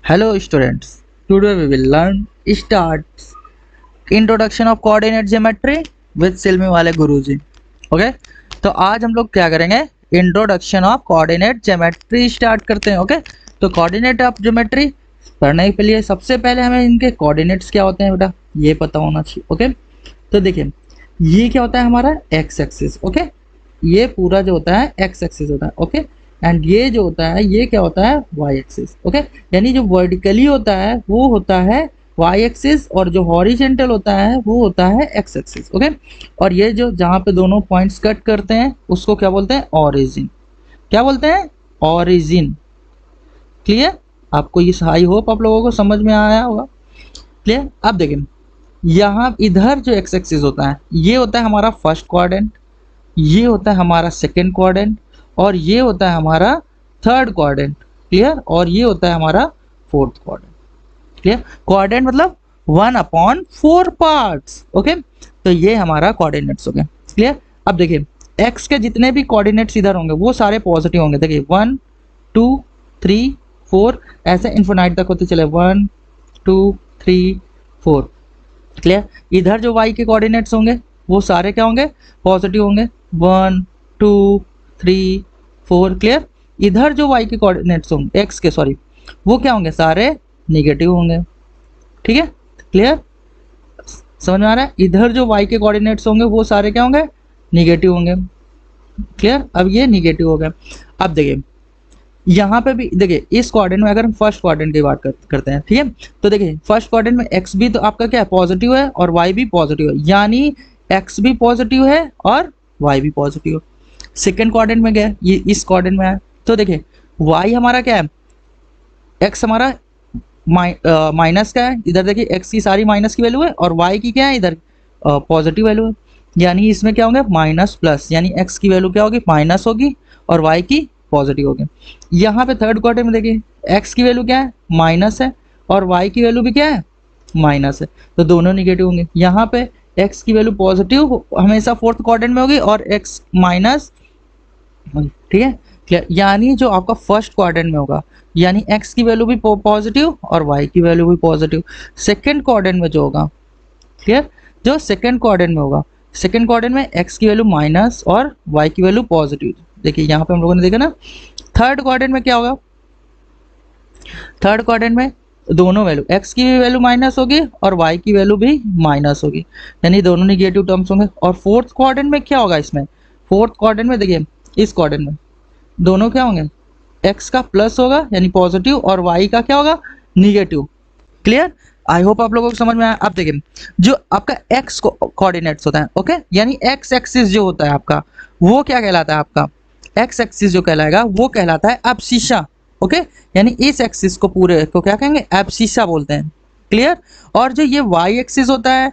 Hello students, today we will learn starts introduction of coordinate geometry with सिलमी वाले गुरुजी। Okay, तो आज हम लोग क्या करेंगे, introduction of coordinate geometry start करते हैं। ओके, तो कोऑर्डिनेट ऑफ ज्योमेट्री पढ़ने के लिए सबसे पहले हमें इनके कोऑर्डिनेट्स क्या होते हैं बेटा ये पता होना चाहिए। ओके, तो देखिए ये क्या होता है हमारा एक्स एक्सिस। ओके, ये पूरा जो होता है एक्स एक्सिस होता है। ओके, एंड ये जो होता है ये क्या होता है वाई एक्सिस। ओके, यानी जो वर्टिकली होता है वो होता है वाई एक्सिस और जो हॉरिजेंटल होता है वो होता है एक्स एक्सिस। ओके, और ये जो जहाँ पे दोनों पॉइंट्स कट करते हैं उसको क्या बोलते हैं, ऑरिजिन। क्या बोलते हैं, ऑरिजिन। क्लियर, आपको ये आई होप आप लोगों को समझ में आया होगा। क्लियर, अब देखिए यहाँ इधर जो एक्स एक्सिस होता है ये होता है हमारा फर्स्ट क्वाड्रेंट, ये होता है हमारा सेकेंड क्वाड्रेंट और ये होता है हमारा थर्ड क्वाड्रेंट। क्लियर, और ये होता है हमारा फोर्थ क्वाड्रेंट। क्लियर, क्वाड्रेंट मतलब 1/4 पार्ट्स। ओके, तो ये हमारा कोऑर्डिनेट्स हो गए। क्लियर, अब देखिए एक्स के जितने भी कोऑर्डिनेट्स इधर होंगे वो सारे पॉजिटिव होंगे। देखिए 1 2 3 4 ऐसे इन्फिनाइट तक होते चले 1 2 3 4। क्लियर, इधर जो y के कोऑर्डिनेट्स होंगे वो सारे क्या होंगे, पॉजिटिव होंगे 1 2 3 4। क्लियर, इधर जो y के कोऑर्डिनेट्स होंगे x के सॉरी वो क्या होंगे, सारे नेगेटिव होंगे। ठीक है, क्लियर, समझ में आ रहा है। इधर जो y के कोऑर्डिनेट्स होंगे वो सारे क्या होंगे, नेगेटिव होंगे। क्लियर, अब ये नेगेटिव हो गए। अब देखिए यहाँ पे भी देखिए इस क्वाड्रेंट में अगर हम फर्स्ट क्वाड्रेंट की बात करते हैं, ठीक है, तो देखिए फर्स्ट क्वाड्रेंट में x भी तो आपका क्या है, पॉजिटिव है और y भी पॉजिटिव है, यानी x भी पॉजिटिव है और y भी पॉजिटिव है। सेकेंड क्वाड्रेंट में गया, ये इस क्वाड्रेंट में है, तो देखिए y हमारा क्या है, x हमारा माइनस का है, इधर देखिए x की सारी माइनस की वैल्यू है और y की क्या है इधर पॉजिटिव वैल्यू है, यानी इसमें क्या होंगे माइनस प्लस, यानी x की वैल्यू क्या होगी माइनस होगी और y की पॉजिटिव हो गया। यहाँ पे थर्ड क्वार्टर में देखिए x की वैल्यू क्या है माइनस है और y की वैल्यू भी क्या है माइनस है, तो दोनों निगेटिव होंगे। यहाँ पे x की वैल्यू पॉजिटिव हमेशा फोर्थ क्वाड्रेंट में होगी और x माइनस। ठीक है, क्लियर, यानी जो आपका फर्स्ट क्वाड्रेंट में होगा यानी x की वैल्यू भी पॉजिटिव और y की वैल्यू भी पॉजिटिव। सेकेंड क्वाड्रेंट में जो होगा, क्लियर, जो सेकेंड क्वाड्रेंट में होगा, सेकेंड क्वाड्रेंट में x की वैल्यू माइनस और y की वैल्यू पॉजिटिव। देखिए यहाँ पे हम लोगों ने देखा ना। थर्ड क्वाड्रेंट में क्या होगा, थर्ड क्वाड्रेंट में दोनों वैल्यू x की भी वैल्यू माइनस होगी और y की वैल्यू भी माइनस होगी, यानी दोनों निगेटिव टर्म्स होंगे। और फोर्थ क्वाड्रेंट में क्या होगा, इसमें फोर्थ क्वाड्रेंट में देखिए इस क्वाड्रेंट में दोनों क्या होंगे, x का प्लस होगा यानी पॉजिटिव और y का क्या होगा निगेटिव। क्लियर, आई होप आप लोगों को समझ में आया। अब देखिए जो आपका x कोऑर्डिनेट्स होता है, ओके, यानी x एक्सिस जो होता है आपका वो क्या कहलाता है, आपका x एक्सिस जो कहलाएगा वो कहलाता है एब्सिसा। ओके, यानी इस एक्सिस को पूरे को क्या कहेंगे, एब्सिसा बोलते हैं। क्लियर, और जो ये y एक्सिस होता है,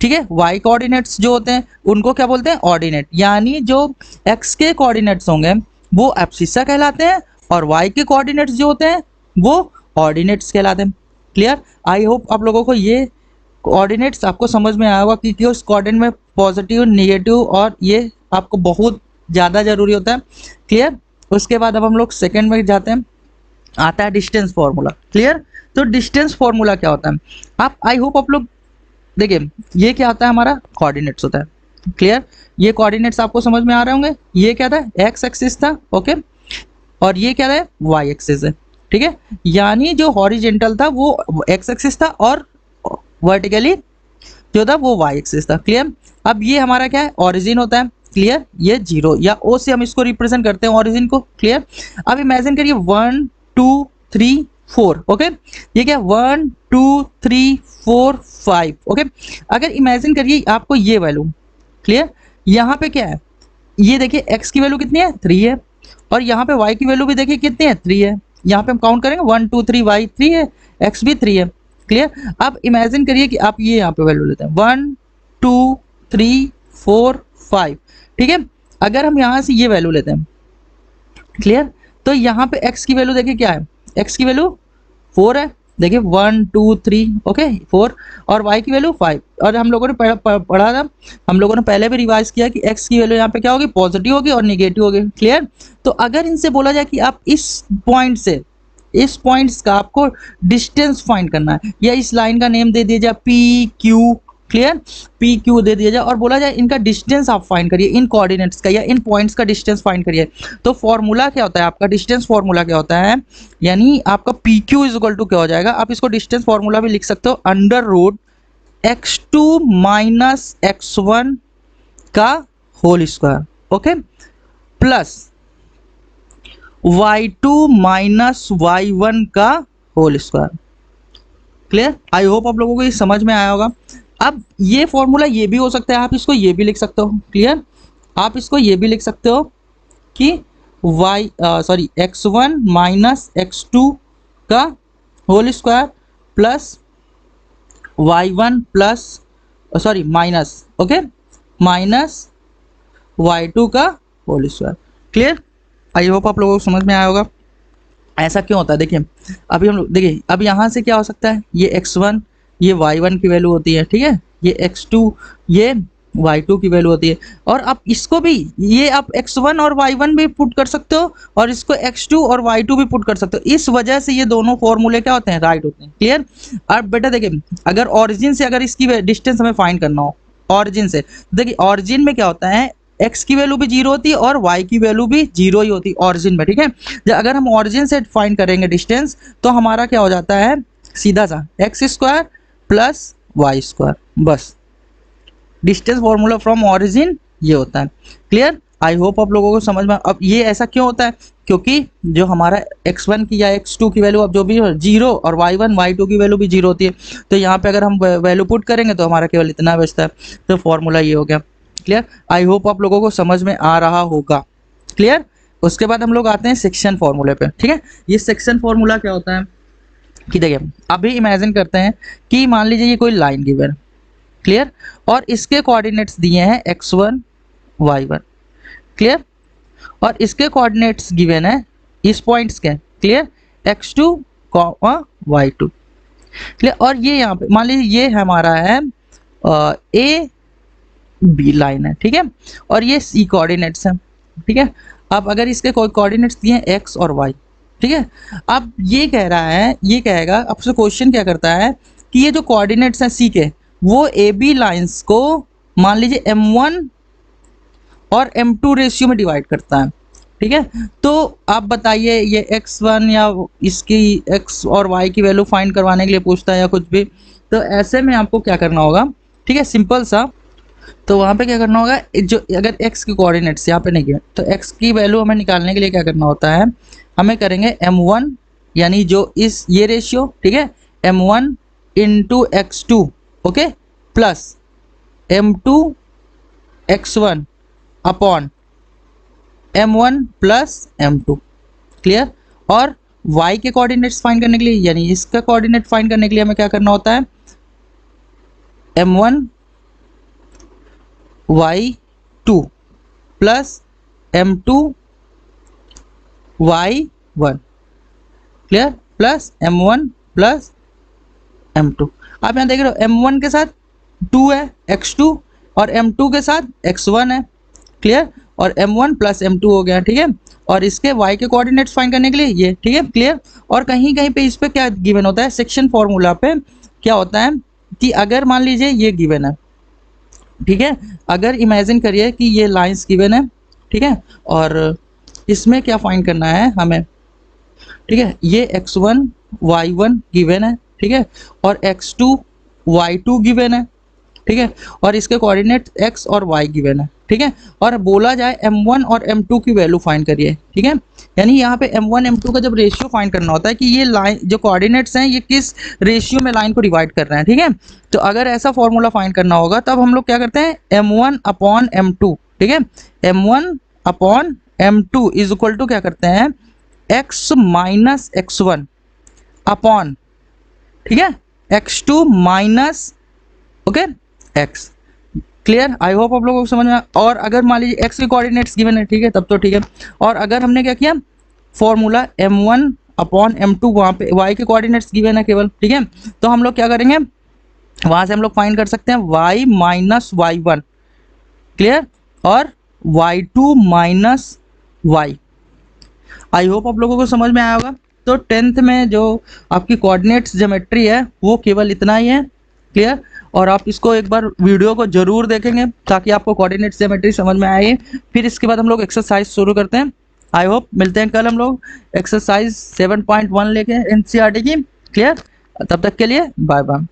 ठीक है, y कोऑर्डिनेट्स जो होते हैं उनको क्या बोलते हैं, ऑर्डिनेट, यानी जो x के कोऑर्डिनेट्स होंगे वो एब्सिसा कहलाते हैं और y के कोऑर्डिनेट्स जो होते हैं वो ऑर्डिनेट्स कहलाते हैं। क्लियर, आई होप आप लोगों को ये कोऑर्डिनेट्स आपको समझ में आया होगा कि उस कोऑर्डिनेट में पॉजिटिव नेगेटिव और ये आपको बहुत ज़्यादा ज़रूरी होता है। क्लियर, उसके बाद अब हम लोग सेकेंड में जाते हैं, आता है डिस्टेंस फार्मूला। क्लियर, तो डिस्टेंस फार्मूला क्या होता है, आप आई होप आप लोग देखिए ये क्या होता है, हमारा कोऑर्डिनेट्स होता है। क्लियर, ये कोऑर्डिनेट्स आपको समझ में आ रहे होंगे, ये क्या था एक्स एक्सिस था, ओके, और ये क्या है वाई एक्सिस है। ठीक है, यानी जो हॉरिजेंटल था वो एक्स एक्सिस था और वर्टिकली जो था वो वाई एक्सिस था। क्लियर, अब ये हमारा क्या है ओरिजिन होता है। क्लियर, ये 0 या O से हम इसको रिप्रेजेंट करते हैं ओरिजिन को। क्लियर, अब इमेजिन करिए 1 2 3 4, ओके, ये क्या 1 2 3 4 5, ओके। अगर इमेजिन करिए आपको ये वैल्यू, क्लियर, यहाँ पे क्या है, ये देखिए x की वैल्यू कितनी है 3 है और यहाँ पे y की वैल्यू भी देखिए कितनी है 3 है। यहाँ पे हम काउंट करेंगे 1 2 3 y 3 है, x भी 3 है। क्लियर, अब इमेजिन करिए कि आप ये यहाँ पे वैल्यू लेते हैं 1 2 3 4 5, ठीक है। अगर हम यहाँ से ये वैल्यू लेते हैं, क्लियर, तो यहाँ पे x की वैल्यू देखिए क्या है, x की वैल्यू 4 है, देखिए 1 2 3, ओके 4, और y की वैल्यू 5। और हम लोगों ने पढ़ा था, हम लोगों ने पहले भी रिवाइज किया कि x की वैल्यू यहाँ पे क्या होगी, पॉजिटिव होगी और निगेटिव होगी। क्लियर, तो अगर इनसे बोला जाए कि आप इस पॉइंट से इस पॉइंट्स का आपको डिस्टेंस फाइंड करना है, या इस लाइन का नेम दे दिया जाए P Q, clear, P Q दे दिया जाए और बोला जाए इनका डिस्टेंस आप फाइंड करिए, इन कोऑर्डिनेट्स का या इन पॉइंट्स का डिस्टेंस फाइंड करिए। तो फॉर्मूला क्या होता है आपका, डिस्टेंस फॉर्मूला क्या होता है, यानी आपका P Q is equal to क्या हो जाएगा, आप इसको डिस्टेंस फॉर्मूला भी लिख सकते हो, अंडर रूट x2 माइनस x1 का whole square, okay, plus y2 माइनस y1 का whole square. Clear, I hope आप लोगों को ये समझ में आया होगा। अब ये फॉर्मूला ये भी हो सकता है, आप इसको ये भी लिख सकते हो, क्लियर, आप इसको ये भी लिख सकते हो कि x1 माइनस x2 का whole square plus y1 plus minus, okay, minus y2 का whole square. Clear, I hope आप लोगों को समझ में आया होगा। ऐसा क्यों होता है, देखिए अभी हम लोग देखिए, अब यहाँ से क्या हो सकता है, ये x1 ये y1 की वैल्यू होती है, ठीक है, ये x2 ये y2 की वैल्यू होती है, और आप इसको भी ये आप x1 और y1 भी पुट कर सकते हो और इसको x2 और y2 भी पुट कर सकते हो। इस वजह से ये दोनों फॉर्मूले क्या होते हैं, राइट होते हैं। क्लियर, अब बेटा देखिए, अगर ऑरिजिन से अगर इसकी डिस्टेंस हमें फाइंड करना हो ऑरिजिन से, देखिए ऑरिजिन में क्या होता है, x की वैल्यू भी जीरो होती है और y की वैल्यू भी जीरो ही होती है ऑरिजिन में, ठीक है। जब अगर हम ऑरिजिन से फाइंड करेंगे डिस्टेंस तो हमारा क्या हो जाता है, सीधा सा x square plus y square, बस डिस्टेंस फॉर्मूला फ्रॉम ऑरिजिन ये होता है। क्लियर, आई होप आप लोगों को समझ में। अब ये ऐसा क्यों होता है, क्योंकि जो हमारा x1 की या x2 की वैल्यू अब जो भी जीरो और y1 y2 की वैल्यू भी जीरो होती है, तो यहाँ पे अगर हम वैल्यू पुट करेंगे तो हमारा केवल इतना बचता है, तो फॉर्मूला ये हो गया। क्लियर, आई होप आप लोगों को समझ में आ रहा होगा। क्लियर, उसके बाद हम लोग आते हैं सेक्शन फॉर्मूले पे, ठीक है। ये सेक्शन फॉर्मूला क्या होता है कि देखिए, अभी इमेजिन करते हैं कि मान लीजिए ये कोई लाइन गिवन, क्लियर, और इसके कोऑर्डिनेट्स दिए हैं x1 y1, क्लियर, और इसके कोऑर्डिनेट्स गिवन है इस पॉइंट्स के, क्लियर, x2 y2, क्लियर, और ये यहाँ पे मान लीजिए ये हमारा है ए बी लाइन है, ठीक है, और ये सी कोऑर्डिनेट्स हैं, ठीक है। अब अगर इसके कोई कोऑर्डिनेट्स दिए हैं एक्स और वाई, ठीक है, अब ये कह रहा है, ये कहेगा आपसे क्वेश्चन क्या करता है कि ये जो कोऑर्डिनेट्स हैं सी के, वो ए बी लाइंस को मान लीजिए m1 और m2 रेशियो में डिवाइड करता है, ठीक है। तो आप बताइए ये x1 या इसकी x और y की वैल्यू फाइंड करवाने के लिए पूछता है या कुछ भी, तो ऐसे में आपको क्या करना होगा, ठीक है, सिंपल सा, तो वहाँ पे क्या करना होगा, जो अगर x के कोऑर्डिनेट्स यहाँ पे नहीं गिवन, तो x की वैल्यू हमें निकालने के लिए क्या करना होता है, हमें करेंगे m1 यानी जो इस ये रेशियो, ठीक है, m1 into x2, okay, plus m2 x1 upon m1 plus m2, clear, और y के कोऑर्डिनेट्स फाइंड करने के लिए यानी इसका कोऑर्डिनेट फाइंड करने के लिए हमें क्या करना होता है, m1 y2 plus m2 y1, clear, plus m1 plus m2। आप यहाँ देख रहे हो m1 के साथ 2 है x2 और m2 के साथ x1 है, क्लियर, और m1 प्लस m2 हो गया, ठीक है, और इसके y के कोऑर्डिनेट्स फाइंड करने के लिए ये, ठीक है, क्लियर। और कहीं कहीं पे इस पे क्या गिवन होता है, सेक्शन फॉर्मूला पे क्या होता है कि अगर मान लीजिए ये गिवन है, ठीक है, अगर इमेजिन करिए कि ये लाइंस गिवन है, ठीक है, और इसमें क्या फाइंड करना है हमें, ठीक है, ये x1 y1 गिवन है, ठीक है, और x2 y2 गिवन है, ठीक है, और इसके कोऑर्डिनेट x और y गिवन है, ठीक है, और बोला जाए m1 और m2 की वैल्यू फाइंड करिए, ठीक है, यानी यहाँ पे m1 m2 का जब रेशियो फाइंड करना होता है कि ये लाइन जो कोऑर्डिनेट्स हैं ये किस रेशियो में लाइन को डिवाइड कर रहे हैं, ठीक है। तो अगर ऐसा फॉर्मूला फाइंड करना होगा तब हम लोग क्या करते हैं, m1 अपॉन m2, ठीक है, m1 upon m2 is equal to क्या करते हैं, x माइनस x1 अपॉन, ठीक है, x2 minus, okay, x, clear, I hope आप लोगों को समझ में। और अगर मान लीजिए x के कोऑर्डिनेट्स गिवन है, ठीक है, तब तो ठीक है, और अगर हमने क्या किया फॉर्मूला m1 अपॉन m2 वहाँ पे y के कोऑर्डिनेट्स गिवन है केवल, ठीक है, तो हम लोग क्या करेंगे वहाँ से हम लोग फाइंड कर सकते हैं y माइनस y1, क्लियर, और y2 माइनस y। आई होप आप लोगों को समझ में आया होगा। तो 10th में जो आपकी कोऑर्डिनेट्स ज्योमेट्री है वो केवल इतना ही है, क्लियर। और आप इसको एक बार वीडियो को जरूर देखेंगे ताकि आपको कोऑर्डिनेट्स ज्योमेट्री समझ में आए। फिर इसके बाद हम लोग एक्सरसाइज शुरू करते हैं। आई होप मिलते हैं कल हम लोग एक्सरसाइज 7.1 लेके एनसीईआरटी की, क्लियर। तब तक के लिए बाय बाय।